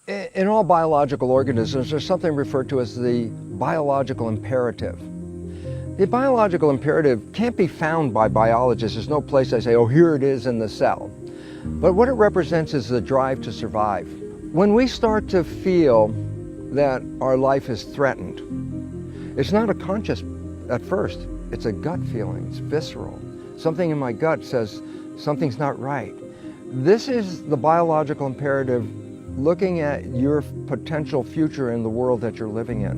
In all biological organisms, there's something referred to as the biological imperative. The biological imperative can't be found by biologists. There's no place they say, oh, here it is in the cell. But what it represents is the drive to survive. When we start to feel that our life is threatened, it's not a conscious at first, it's a gut feeling, it's visceral. Something in my gut says something's not right. This is the biological imperative looking at your potential future in the world that you're living in.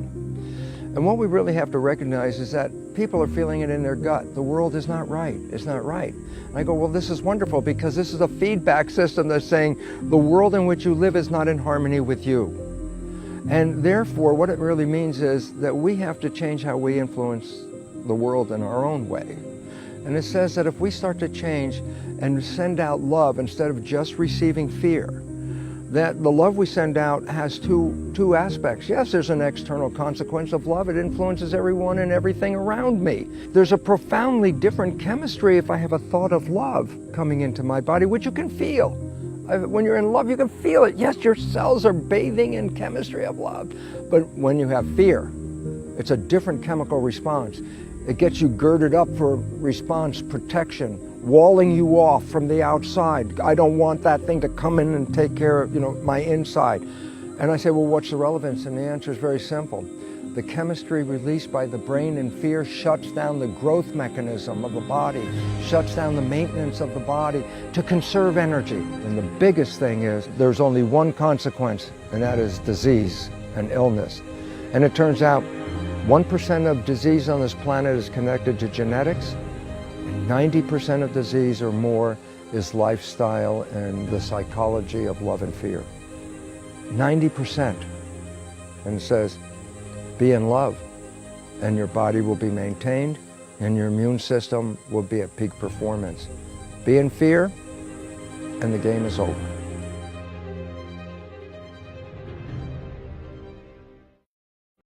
And what we really have to recognize is that people are feeling it in their gut. The world is not right. It's not right. And I go, well, this is wonderful because this is a feedback system that's saying the world in which you live is not in harmony with you. And therefore, what it really means is that we have to change how we influence the world in our own way. And it says that if we start to change and send out love instead of just receiving fear, that the love we send out has two aspects. Yes, there's an external consequence of love. It influences everyone and everything around me. There's a profoundly different chemistry if I have a thought of love coming into my body, which you can feel. When you're in love, you can feel it. Yes, your cells are bathing in chemistry of love. But when you have fear, it's a different chemical response. It gets you girded up for response, protection, walling you off from the outside. I don't want that thing to come in and take care of, my inside. And I say, well, what's the relevance? And the answer is very simple. The chemistry released by the brain in fear shuts down the growth mechanism of the body, shuts down the maintenance of the body to conserve energy. And the biggest thing is there's only one consequence, and that is disease and illness. And it turns out 1% of disease on this planet is connected to genetics, and 90% of disease or more is lifestyle and the psychology of love and fear. 90%. And it says, be in love, and your body will be maintained, and your immune system will be at peak performance. Be in fear, and the game is over.